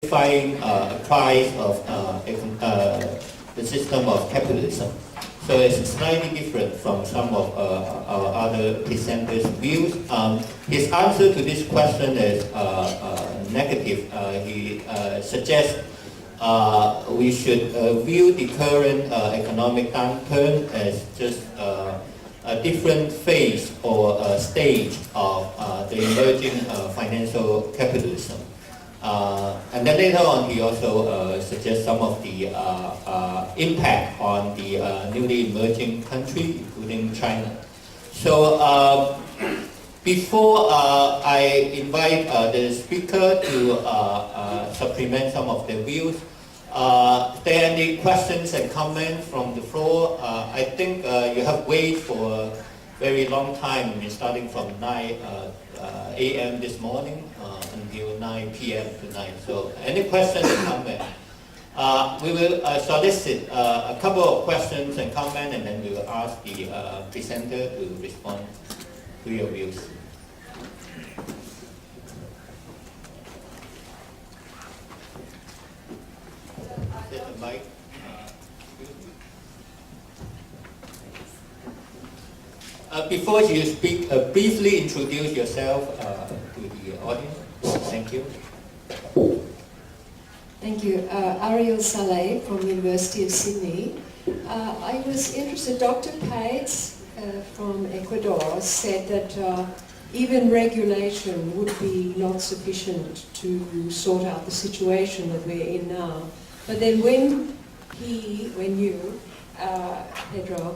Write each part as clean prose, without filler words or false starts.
a price of the system of capitalism. So it's slightly different from some of our other presenters' views. His answer to this question is negative. He suggests we should view the current economic downturn as just a different phase or stage of the emerging financial capitalism. And then later on, he also suggests some of the impact on the newly emerging country, including China. So before I invite the speaker to supplement some of the views, if there are any questions and comments from the floor? I think you have waited for a very long time, starting from 9 a.m. this morning until 9 p.m. tonight. So any questions or comments? We will solicit a couple of questions and comments, and then we will ask the presenter to respond to your views. Is the mic? Before you speak, briefly introduce yourself to the audience. Thank you. Thank you. Ariel Saleh from University of Sydney. I was interested, Dr. Paez from Ecuador said that even regulation would be not sufficient to sort out the situation that we're in now. But then when you, Pedro,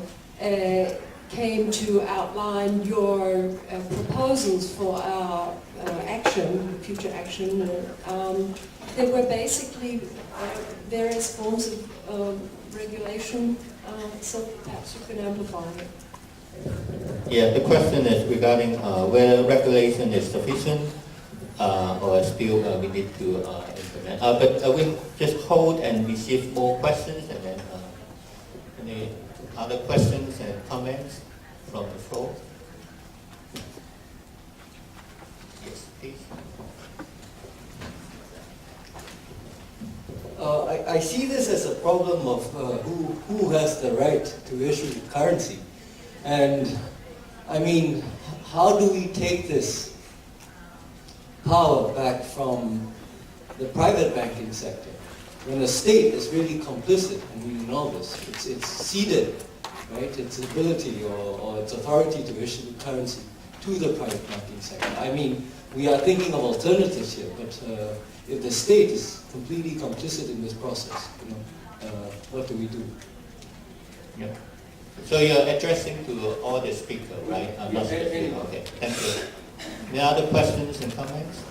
came to outline your proposals for our action, future action, there were basically various forms of regulation, so perhaps you can amplify it. Yeah, the question is regarding whether regulation is sufficient or still we need to implement. But we'll just hold and receive more questions, and then any other questions and comments from the floor? Yes, please. I see this as a problem of who has the right to issue currency. And I mean, how do we take this power back from the private banking sector when the state is really complicit in all this? It's ceded, right, its ability or its authority to issue currency to the private banking sector. I mean, we are thinking of alternatives here, but if the state is completely complicit in this process, what do we do? Yeah. So you're addressing to all the speakers, right? Not Okay, thank you. Any other questions and comments?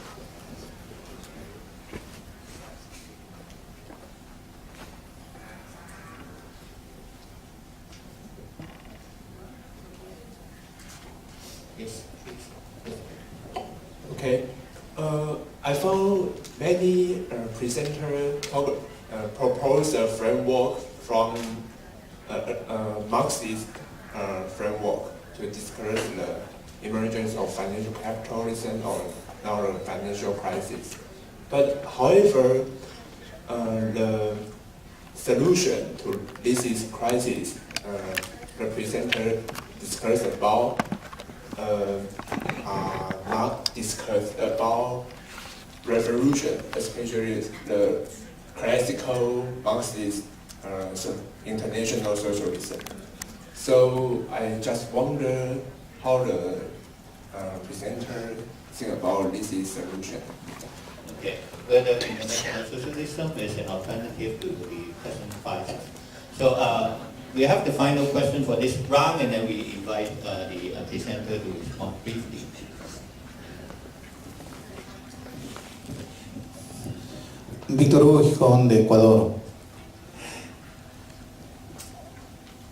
Yes, please. Okay. I found many presenters propose a framework from Marxist framework to discuss the emergence of financial capitalism or now the financial crisis. But however, the solution to this crisis the presenter discussed about not discussed about revolution, especially the classical Marxist international socialism. So I just wonder how the presenter think about this solution. Okay, whether international socialism is an alternative to the present crisis. So we have the final question for this round, and then we invite the presenter to respond briefly. Víctor Hugo Gijón, de Ecuador.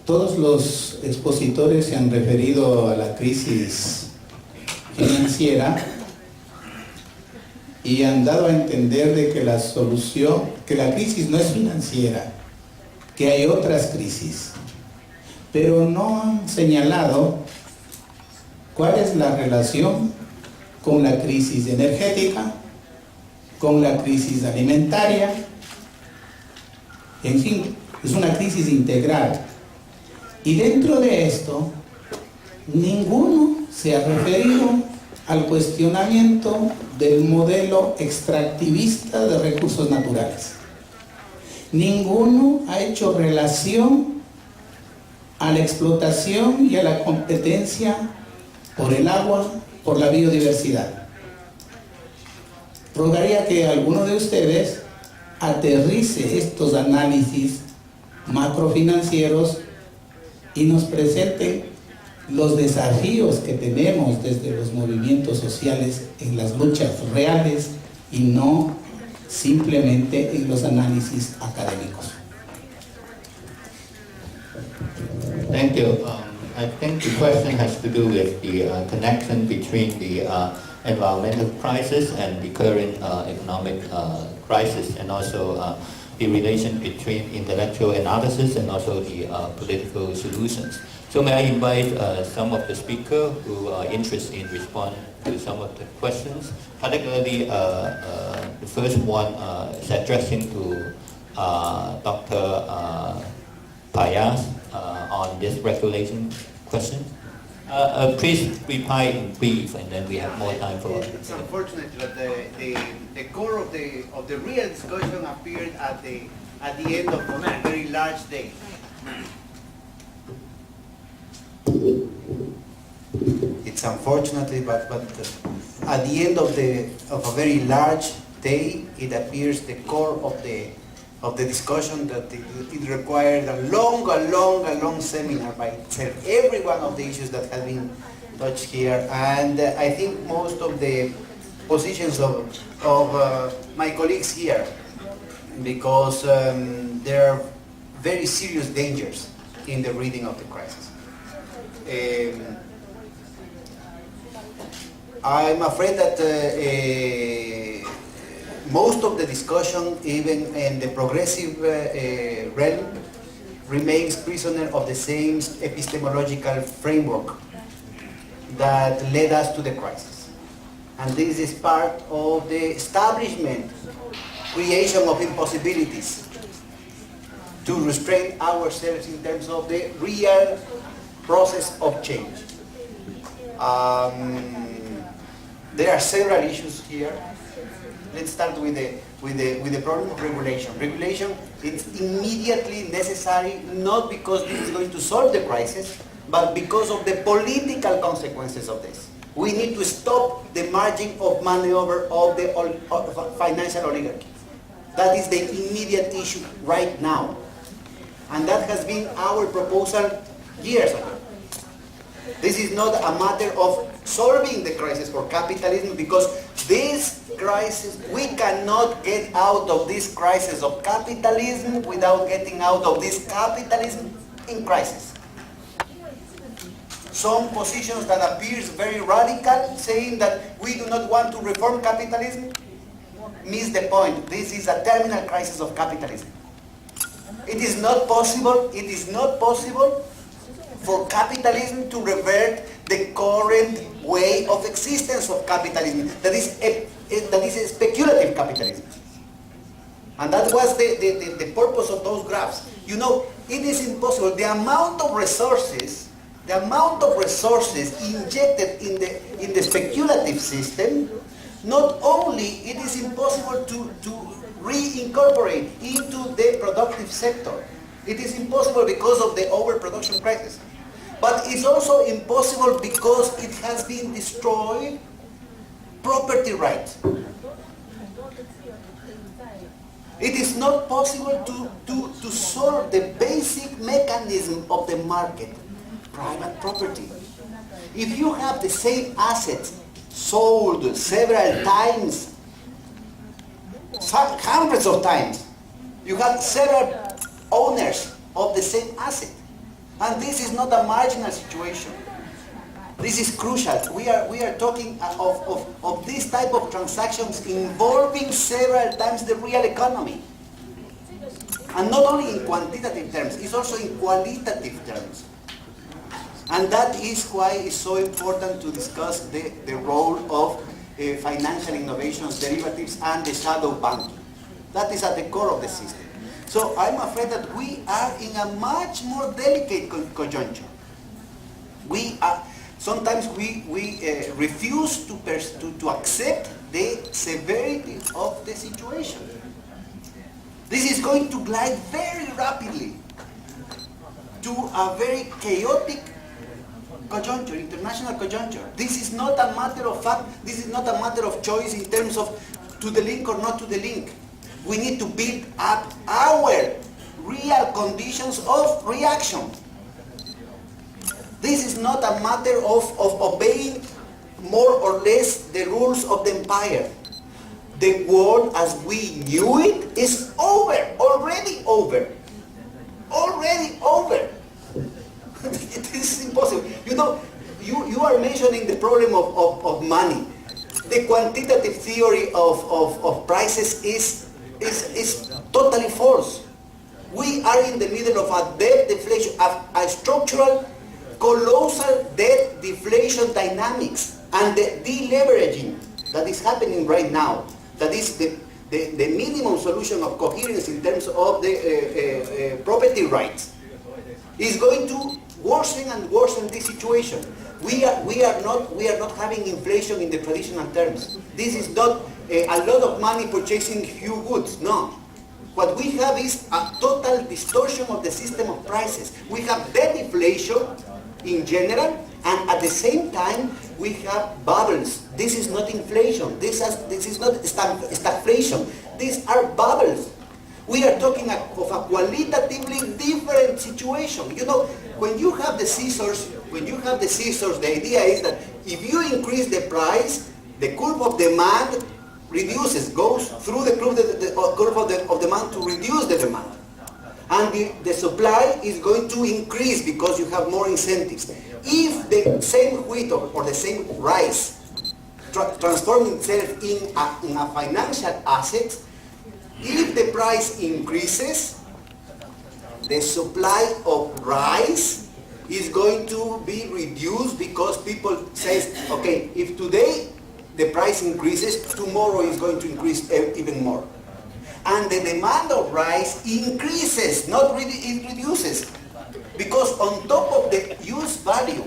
Todos los expositores se han referido a la crisis financiera y han dado a entender de que la solución, que la crisis no es financiera, que hay otras crisis, pero no han señalado cuál es la relación con la crisis energética, con la crisis alimentaria. En fin, es una crisis integral. Y dentro de esto, ninguno se ha referido al cuestionamiento del modelo extractivista de recursos naturales. Ninguno ha hecho relación a la explotación y a la competencia por el agua, por la biodiversidad. Rogaría que alguno de ustedes aterrice estos análisis macrofinancieros y nos presente los desafíos que tenemos desde los movimientos sociales en las luchas reales y no simplemente en los análisis académicos. Thank you. I think the question has to do with the connection between the environmental crisis and the current economic crisis, and also the relation between intellectual analysis and also the political solutions. So may I invite some of the speakers who are interested in responding to some of the questions, particularly the first one is addressing to Dr. Paez on this regulation question. Please reply in brief, and then we have more time for. It's unfortunate that the core of the real discussion appeared at the end of a very large day. It's unfortunate, but at the end of a very large day, it appears the core of the discussion that it required a long seminar by itself. Every one of the issues that have been touched here, and I think most of the positions of my colleagues here, because there are very serious dangers in the reading of the crisis. I'm afraid that most of the discussion, even in the progressive realm, remains prisoner of the same epistemological framework that led us to the crisis. And this is part of the establishment, creation of impossibilities to restrain ourselves in terms of the real process of change. There are several issues here. Let's start with the problem of regulation. Regulation is immediately necessary, not because this is going to solve the crisis, but because of the political consequences of this. We need to stop the margin of maneuver of the financial oligarchy. That is the immediate issue right now. And that has been our proposal years ago. This is not a matter of solving the crisis for capitalism, because this crisis, we cannot get out of this crisis of capitalism without getting out of this capitalism in crisis. Some positions that appears very radical, saying that we do not want to reform capitalism, miss the point. This is a terminal crisis of capitalism. It is not possible for capitalism to revert the current way of existence of capitalism, that is a speculative capitalism. And that was the purpose of those graphs. You know, it is impossible. The amount of resources injected in the speculative system, not only it is impossible to reincorporate into the productive sector. It is impossible because of the overproduction crisis. But it's also impossible because it has been destroyed property rights. It is not possible to solve the basic mechanism of the market, private property. If you have the same assets sold several times, hundreds of times, you have several owners of the same asset. And this is not a marginal situation. This is crucial. We are talking of this type of transactions involving several times the real economy. And not only in quantitative terms, it's also in qualitative terms. And that is why it's so important to discuss the role of financial innovations, derivatives, and the shadow banking. That is at the core of the system. So I'm afraid that we are in a much more delicate conjuncture. Sometimes we refuse to accept the severity of the situation. This is going to glide very rapidly to a very chaotic conjuncture, international conjuncture. This is not a matter of fact, this is not a matter of choice in terms of to the link or not to the link. We need to build up our real conditions of reaction. This is not a matter of obeying more or less the rules of the empire. The world as we knew it is over, already over. Already over. This is impossible. You know, you are mentioning the problem of money. The quantitative theory of prices is totally false. We are in the middle of a debt deflation, a structural, colossal debt deflation dynamics, and the deleveraging that is happening right now. That is the minimum solution of coherence in terms of the property rights is going to worsen and worsen this situation. We are not having inflation in the traditional terms. This is not a lot of money purchasing few goods. No. What we have is a total distortion of the system of prices. We have debt deflation in general, and at the same time we have bubbles. This is not inflation. This is not stagflation. These are bubbles. We are talking of a qualitatively different situation. You know, when you have the scissors, the idea is that if you increase the price, the curve of demand reduces, goes through the curve of demand to reduce the demand. And the supply is going to increase because you have more incentives. If the same wheat or the same rice transforms itself in a financial asset, if the price increases, the supply of rice is going to be reduced because people say, okay, if today the price increases, tomorrow is going to increase even more. And the demand of rice increases, not really, it reduces. Because on top of the use value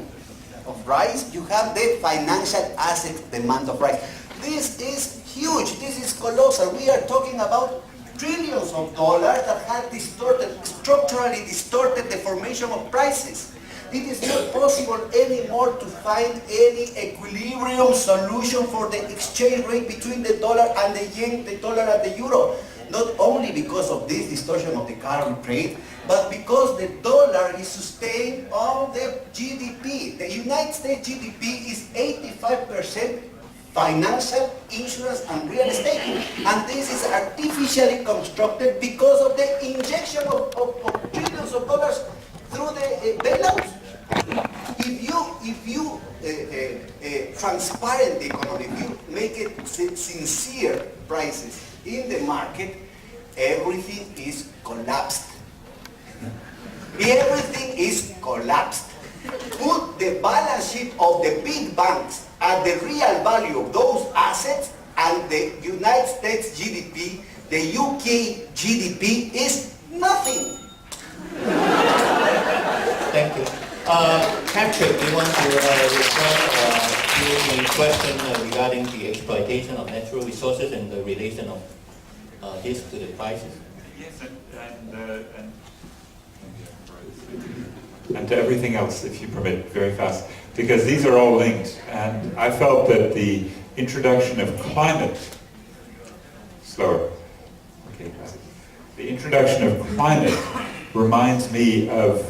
of rice, you have the financial asset demand of rice. This is huge, this is colossal. We are talking about trillions of dollars that have structurally distorted the formation of prices. It is not possible anymore to find any equilibrium solution for the exchange rate between the dollar and the yen, the dollar and the euro. Not only because of this distortion of the current rate, but because the dollar is sustained on the GDP. The United States GDP is 85% financial, insurance, and real estate. And this is artificially constructed because of the injection of trillions of dollars through the bailouts. If you transparent the economy, if you make it sincere prices in the market, everything is collapsed. Everything is collapsed. Put the balance sheet of the big banks at the real value of those assets, and the United States GDP, the UK GDP is nothing. Thank you. Patrick, do you want to respond to the question regarding the exploitation of natural resources and the relation of this to the prices? Yes, and to everything else, if you permit, very fast, because these are all linked. And I felt that the introduction of climate, slower, okay, the introduction of climate reminds me of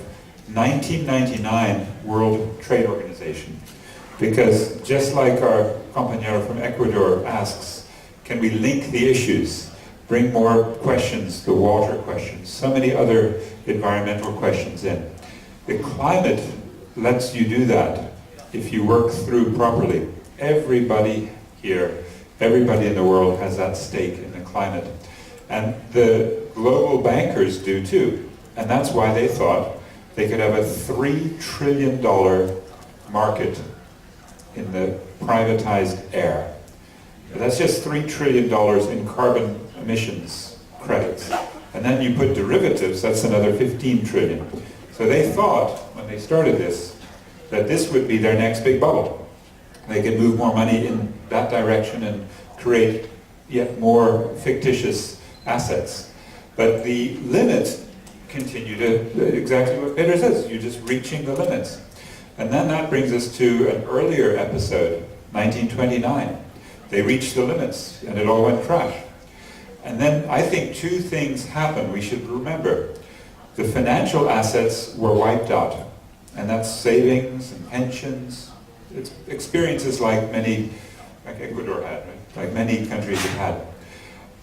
1999 World Trade Organization, because just like our compañero from Ecuador asks, can we link the issues, bring more questions, the water questions, so many other environmental questions in. The climate lets you do that if you work through properly. Everybody here, everybody in the world has that stake in the climate. And the global bankers do too. And that's why they thought they could have a $3 trillion market in the privatized air. That's just $3 trillion in carbon emissions credits. And then you put derivatives, that's another 15 trillion. So they thought, when they started this, that this would be their next big bubble. They could move more money in that direction and create yet more fictitious assets. But the limits continue to, exactly what Pedro says, you're just reaching the limits. And then that brings us to an earlier episode, 1929. They reached the limits and it all went crash. And then I think two things happened we should remember. The financial assets were wiped out, and that's savings and pensions. It's experiences like Ecuador had, right? Like many countries have had.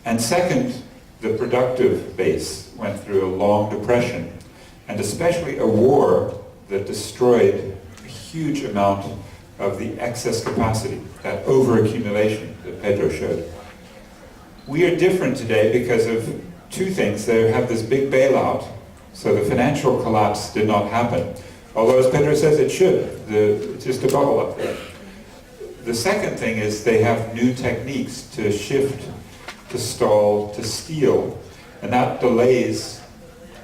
And second, the productive base went through a long depression, and especially a war that destroyed a huge amount of the excess capacity, that overaccumulation that Pedro showed. We are different today because of two things. They have this big bailout, so the financial collapse did not happen. Although, as Pedro says, it should. It's just a bubble up there. The second thing is they have new techniques to shift, to stall, to steal, and that delays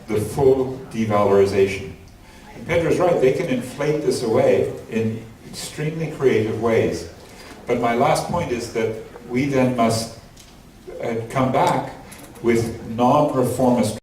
the full devalorization. And Pedro's right, they can inflate this away in extremely creative ways. But my last point is that we then must come back with non-reformist